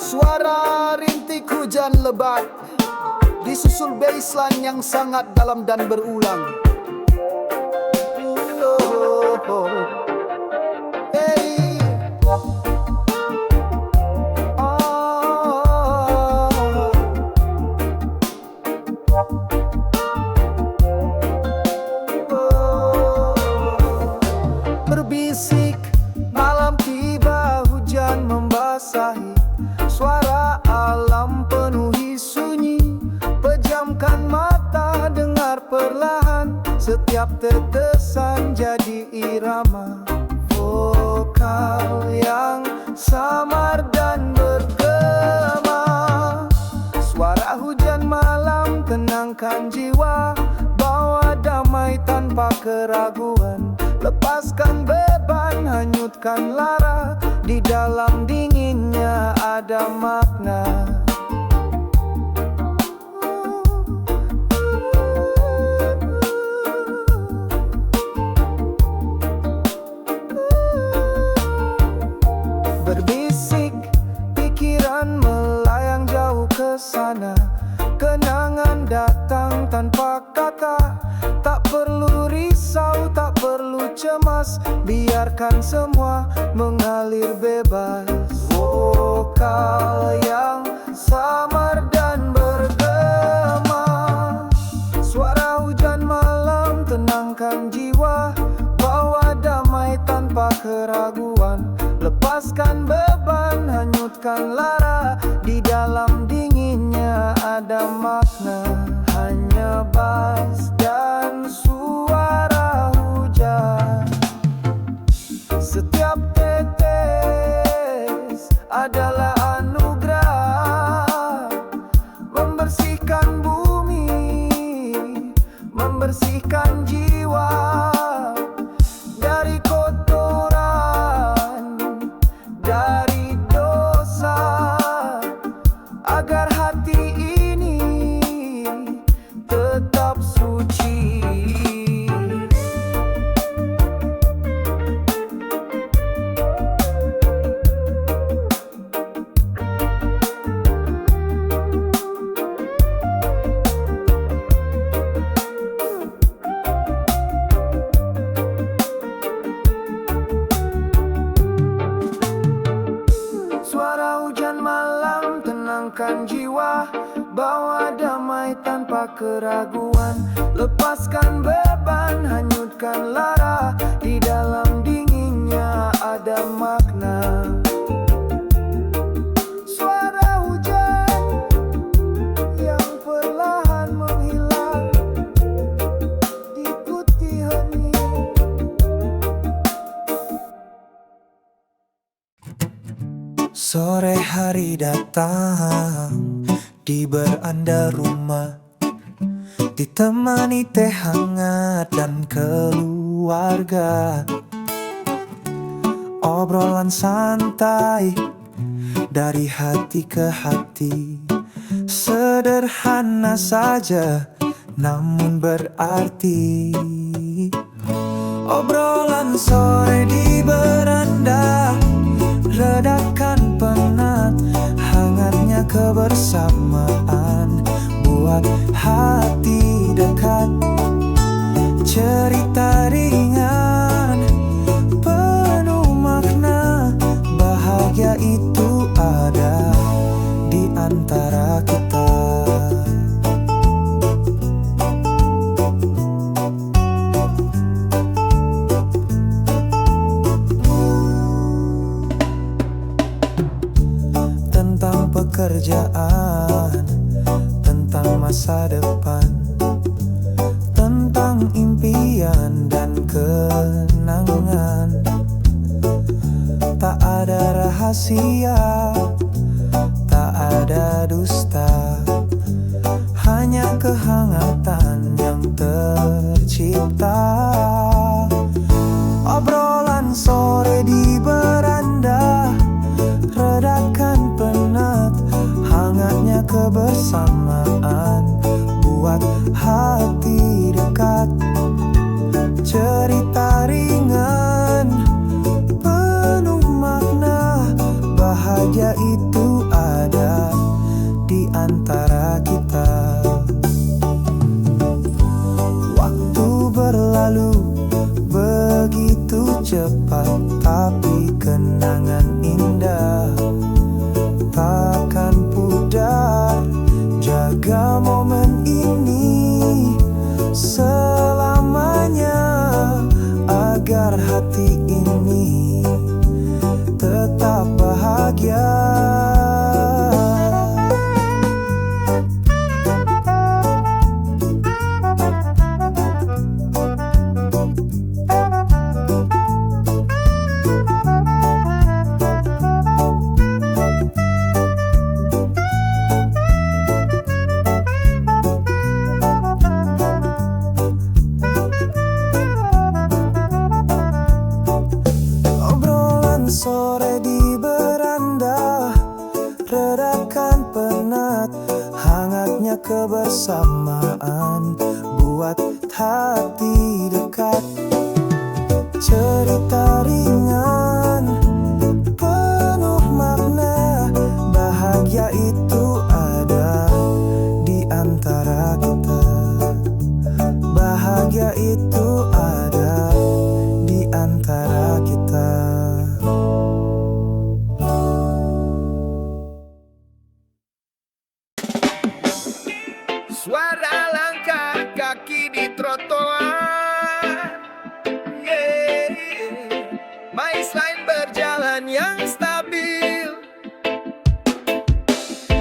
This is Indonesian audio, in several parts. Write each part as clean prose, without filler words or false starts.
Suara rintik hujan lebat disusul baseline yang sangat dalam dan berulang. Hey. Berbisik, malam tiba, hujan membasahi. Suara alam penuhi sunyi. Pejamkan mata, dengar perlahan. Setiap tetesan jadi irama. Vokal yang samar dan bergema. Suara hujan malam tenangkan jiwa. Bawa damai tanpa keraguan. Lepaskan beban, hanyutkan lara. Di dalam dinginnya ada makna. Berbisik, pikiran melayang jauh ke sana. Kenangan datang tanpa kata. Tak perlu risau, tak perlu cemas. Biarkan semua mengalir bebas. Vokal yang samar dan bergema. Suara hujan malam tenangkan jiwa. Bawa damai tanpa keraguan. Lepaskan beban, hanyutkan lara. Di dalam dinginnya ada makna. Hanya bass dan suara hujan. Setiap tetes adalah anugerah. Membersihkan bumi, membersihkan jiwa. Dari kotoran, dari dosa. Agar hati ini tetap suci. Suara hujan malam tenangkan jiwa. Bawa damai tanpa keraguan. Lepaskan beban, hanyutkan lara. Di dalam dinginnya ada makna. Suara hujan yang perlahan menghilang di putih hening. Sore hari datang di beranda rumah, ditemani teh hangat dan keluarga. Obrolan santai dari hati ke hati. Sederhana saja namun berarti. Obrolan sore di beranda redakan penat, hangatnya kebersamaan buat hati dekat. Cerita ringan penuh makna, bahagia itu ada di antara kita. Tentang pekerjaan, tentang masa depan, tentang impian dan kenangan. Tak ada rahasia, tak ada dusta, hanya kehangatan yang tercipta. Obrolan sore di beranda redakan penat, hangatnya kebersamaan buat hati dekat. Cerita ringan penuh makna, bahagia itu ada antara kita. Waktu berlalu begitu cepat, tapi kenangan indah takkan pudar. Jaga momen ini selamanya, agar hati ini tetap bahagia. Sore di beranda, redakan penat, hangatnya kebersamaan buat hati dekat. Cerita ringan penuh makna, bahagia itu ada di antara kita. Bahagia itu ada di antara kita. Suara langkah kaki di trotoar, yeah. Baseline berjalan yang stabil,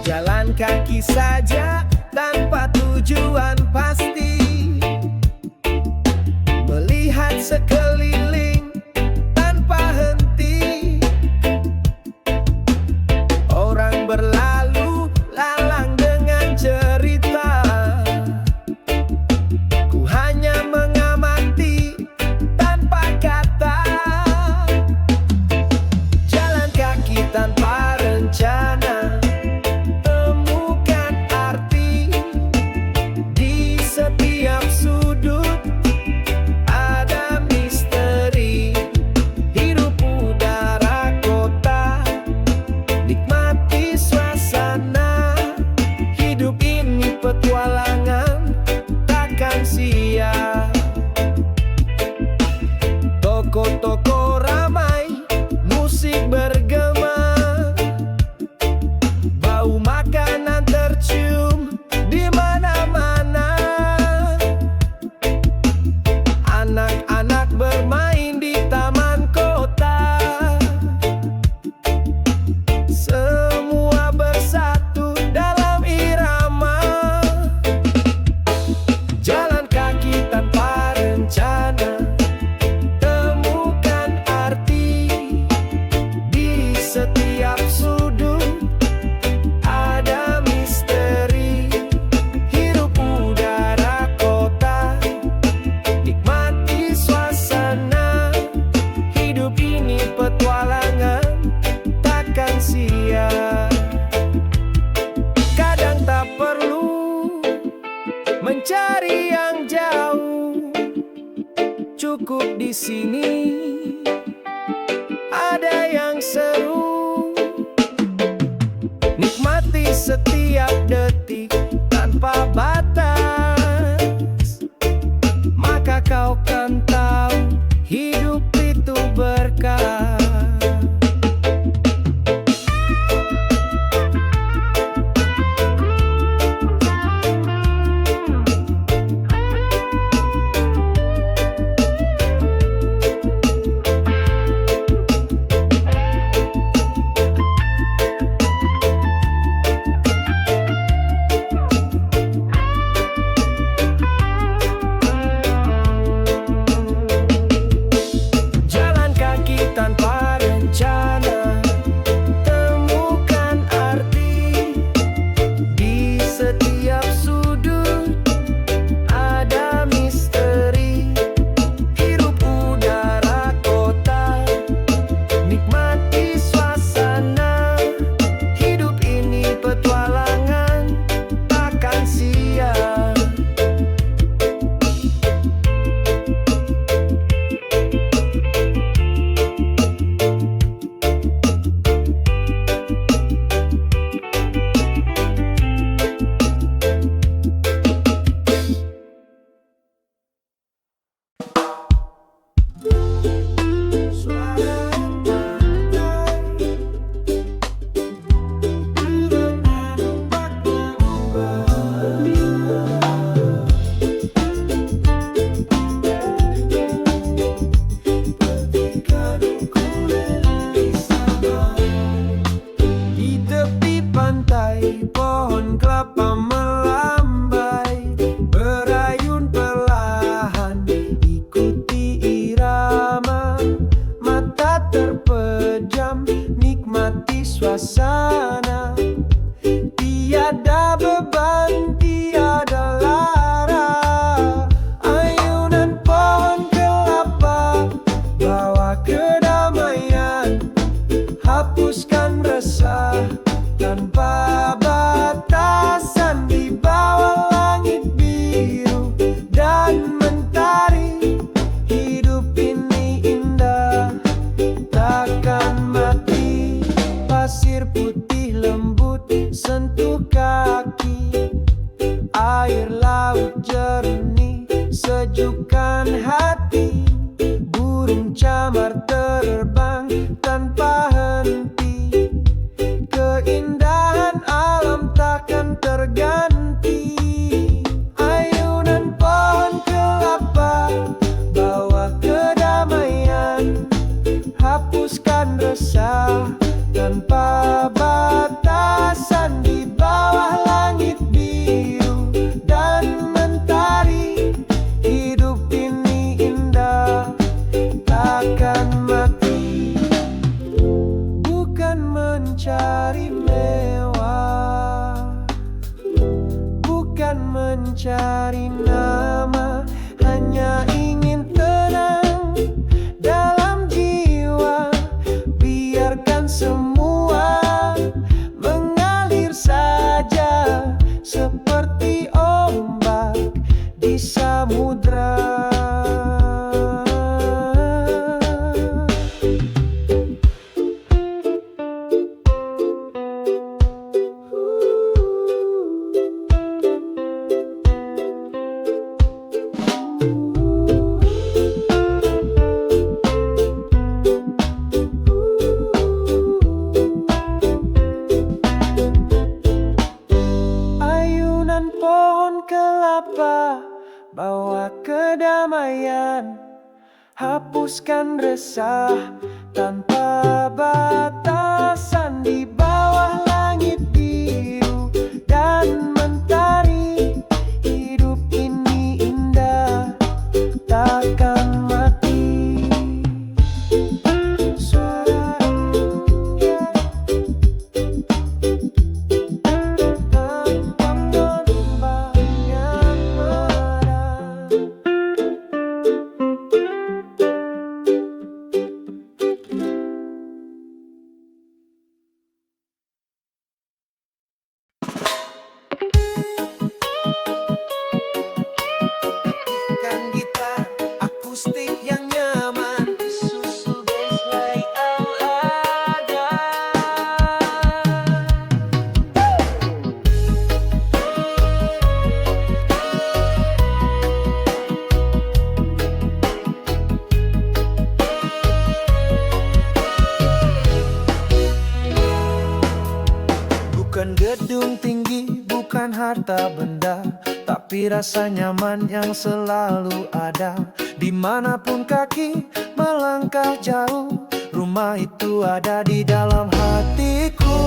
jalan kaki saja tanpa tujuan pasti. Melihat sekeliling tanpa henti, orang berlalu lalang dengan cerita. Ku hanya mengamati tanpa kata, jalan kaki tanpa rencana, temukan arti di setiap sudut. Ada misteri hidup udara kota, nikmati suasana. Hidup ini petualangan, takkan sia. Toko-toko ramai, musik bergema, bau makanan tercium di mana-mana. Anak-anak bermain di taman kota, semua bersatu dalam irama. Jalan kaki tanpa rencana, temukan arti di setiap sudut. Ada misteri hidup udara kota, nikmati suasana. Hidup ini petualangan, takkan sia. Kadang tak perlu mencari yang jauh, cukup di sini ada yang seru. Nikmati setiap detik tanpa batas, maka kau kan tahu hidup itu berkah. suasana. Tiada beban, tiada lara. Ayunan pohon kelapa bawa kedamaian, hapuskan resah tanpa batasan. Di bawah langit biru dan mentari, hidup ini indah, takkan mati. Pasir putih lembut sentuh kaki, air laut jernih sejukkan hati. Burung camar terbang tanpa henti, keindahan alam takkan terganti. Ayunan pohon kelapa bawa kedamaian, hapuskan resah tanpa batasan. Di bawah langit biru dan mentari, hidup ini indah, takkan mati. Bukan mencari mewah, bukan mencari nama, hanya ingin tenang dalam jiwa. Biarkan semua mengalir saja seperti ombak di samudra. Ayunan pohon kelapa bawa kedamaian, hapuskan resah tanpa batasan. Di bawah langit biru dan mentari, hidup ini indah, takkan mati. Suara tanpa penumbang yang merah. Kan gitar akustik yang nyaman, disusul bassline yang ada. Bukan gedung tinggi, bukan harta benda, tapi rasa nyaman yang selalu ada. Dimanapun kaki melangkah jauh, rumah itu ada di dalam hatiku.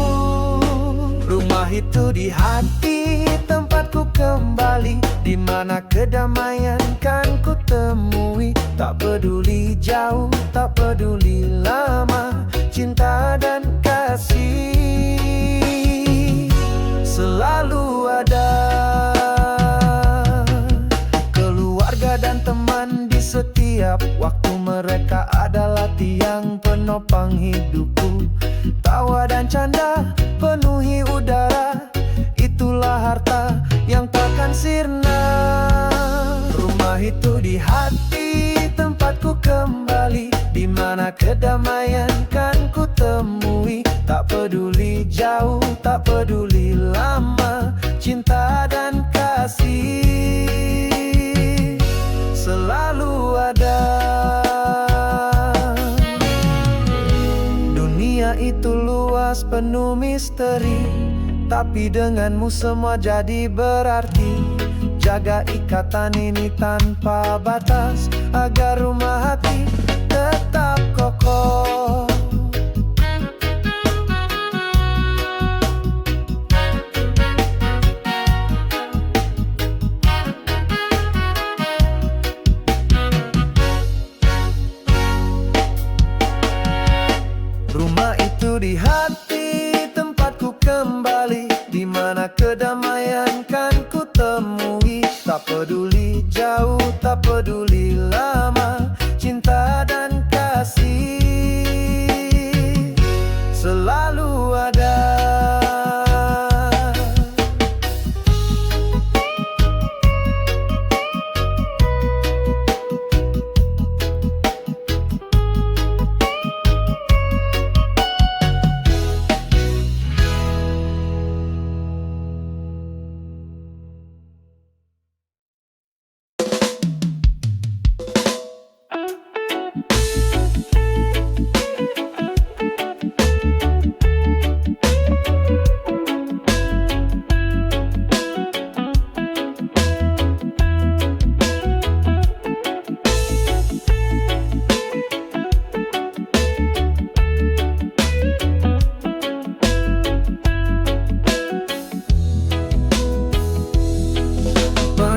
Rumah itu di hati, tempatku kembali, di mana kedamaian kan ku temui. Tak peduli jauh, tak peduli lama, cinta dan kasih selalu ada. Keluarga dan teman di setiap waktu, mereka adalah tiang penopang hidupku. Tawa dan canda penuhi udara, itulah harta yang takkan sirna. Rumah itu di hati, tempatku kembali, di mana kedamaian kan ku temui. Tak peduli jauh, tak peduli lama, cinta dan kasih selalu ada. Dunia itu luas penuh misteri, tapi denganmu semua jadi berarti. Jaga ikatan ini tanpa batas, agar rumah hati tetap kokoh. Rumah itu di hati, selalu ada.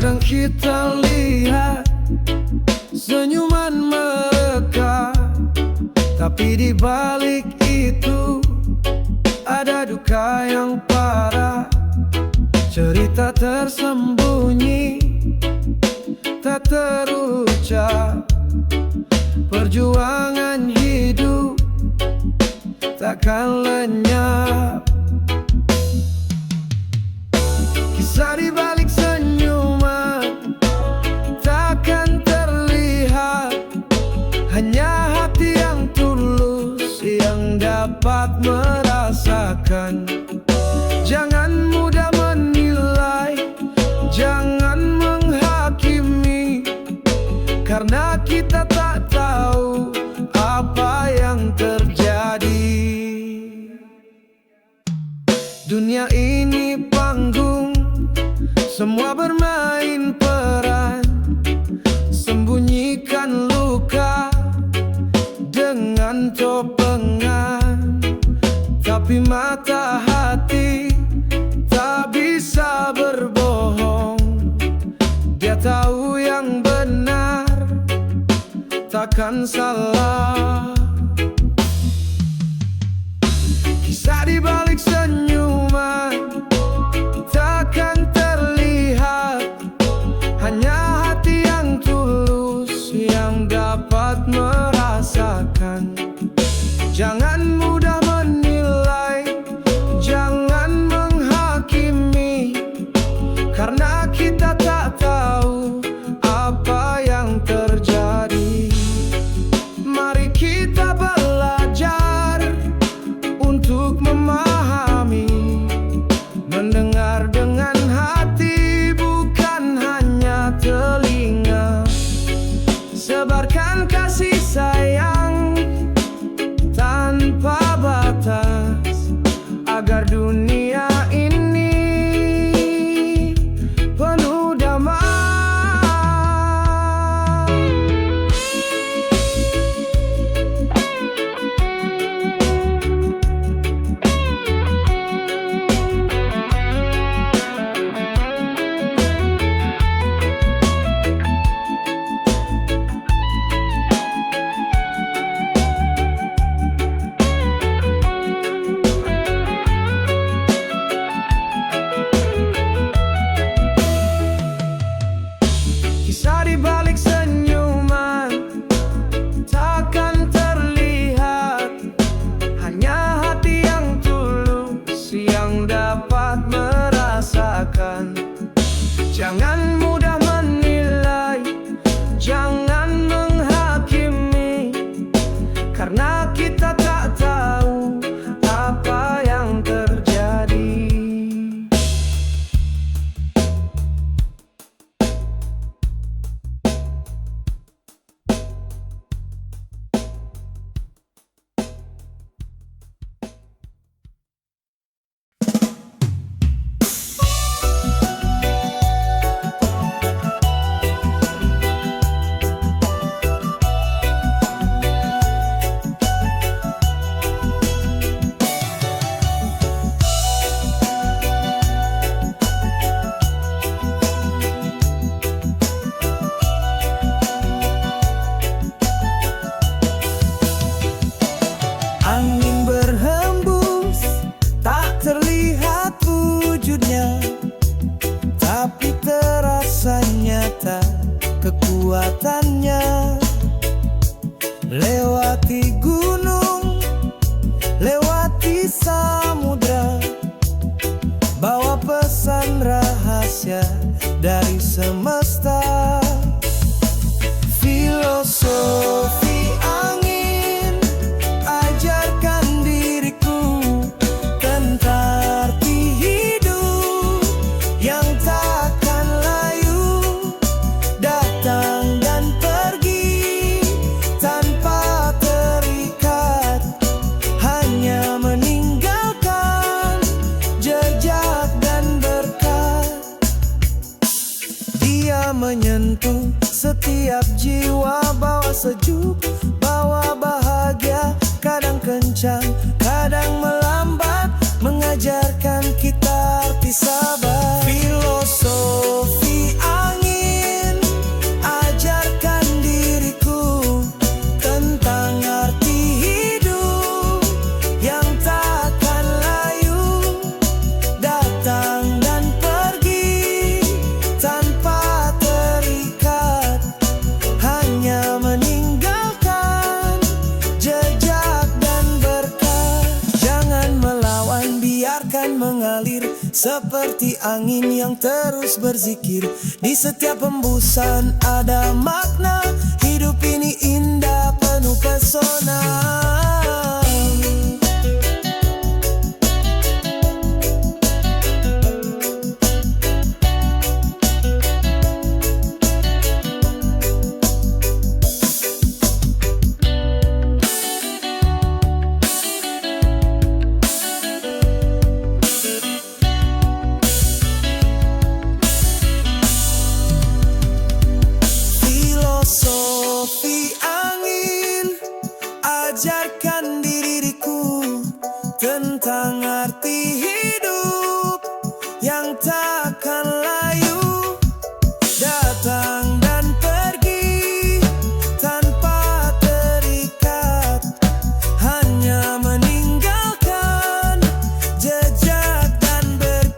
Kadang kita lihat senyuman mereka, tapi di balik itu ada duka yang parah. Cerita tersembunyi tak terucap, perjuangan hidup takkan lenyap. Kisah di balik senyuman takkan terlihat, hanya hati yang tulus yang dapat merasakan. Jangan mudah menilai, jangan menghakimi, karena kita tak tahu apa yang terjadi. Dunia ini panggung, semua bermain peran. Sembunyikan luka dengan topengan, tapi mata hati tak bisa berbohong. Dia tahu yang benar, takkan salah. Kisah di balik senyuman takkan terlihat, hanya hati yang tulus yang dapat merasakan. Jangan mudah menilai, jangan menghakimi, karena kita tak tahu apa yang terjadi. Mari kita belajar untuk memahami, mendengar dengan hati bukan hanya telinga. Sebarkan kasih sayang tanpa batas, agar dunia ini penuh damai. samudra, bawa pesan rahasia dari semesta. Filosofi angin ajarkan diriku tentang arti hidup yang takkan layu, datang dan pergi tanpa terikat, hanya meninggalkan jejak dan berkat. Dia menyentuh setiap jiwa, bawa sejuk, bawa bahagia, kadang kencang, kadang melambat, mengajarkan kita arti sabar. Filosofi angin ajarkan diriku tentang arti hidup yang takkan layu, datang dan pergi tanpa terikat, hanya meninggalkan jejak dan berkat. Jangan melawan, biarkan mengalir seperti angin yang terus berzikir. Di setiap hembusan ada makna, hidup ini indah penuh pesona. Filosofi angin ajarkan diriku tentang arti hidup yang takkan layu, datang dan pergi tanpa terikat, hanya meninggalkan jejak dan berkat.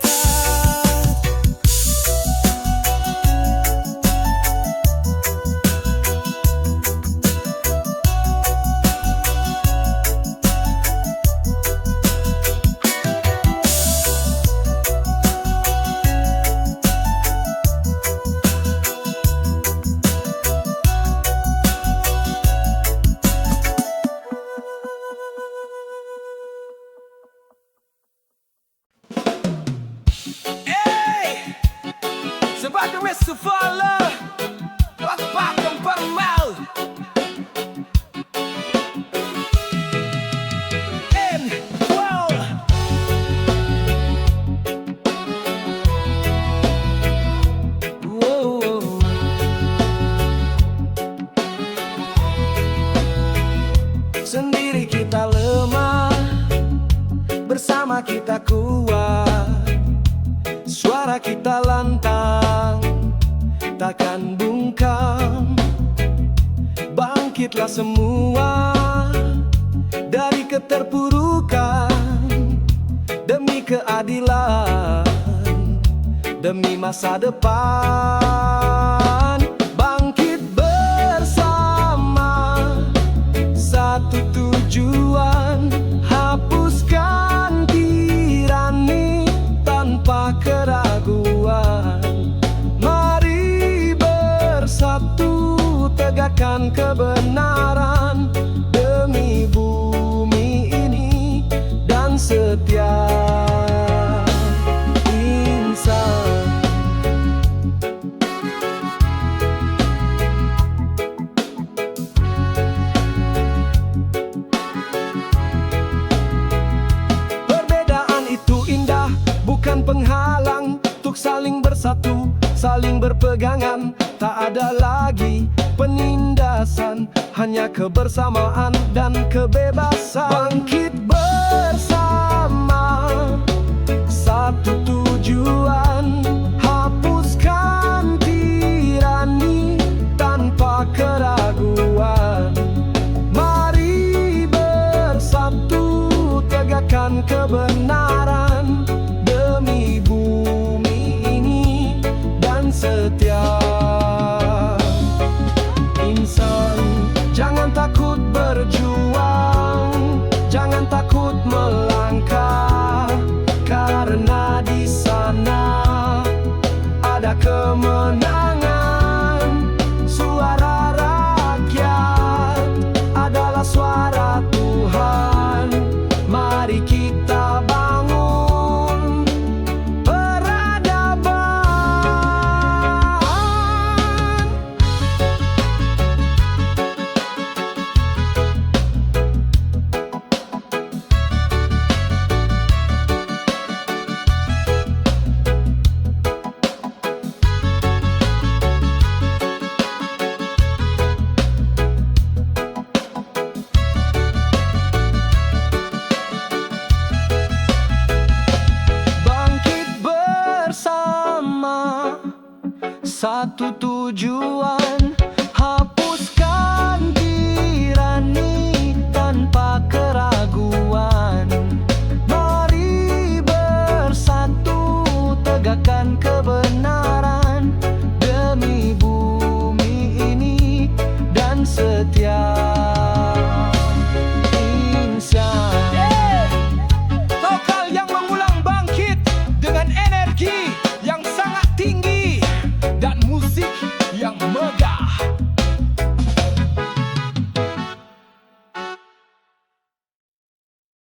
Sebab the rest of our love, pakai permal. Sendiri kita lemah, bersama kita kuat. Suara kita lantang, takkan bungkam. Bangkitlah semua dari keterpurukan, demi keadilan, demi masa depan. Bangkit bersama, satu tujuan, hapuskan tirani tanpa keraguan. Mari bersatu tegakkan kebenaran demi bumi ini dan setiap insan. Perbedaan itu indah, bukan penghalang untuk saling bersatu, saling berpegangan. Tak ada lagi penindasan, hanya kebersamaan dan kebebasan. Bangkit bersama, satu tujuan, hapuskan tirani tanpa keraguan. Mari bersatu tegakkan kebenaran demi bumi ini dan setiap insan. Jangan takut berjuang, jangan takut melangkah. Mari kita bangun peradaban. Bangkit bersama, satu tujuan, hapuskan tirani tanpa keraguan. Mari bersatu tegakkan kebenaran demi bumi ini dan setiap insan. Vokal yang mengulang bangkit dengan energi yang sangat tinggi dan musik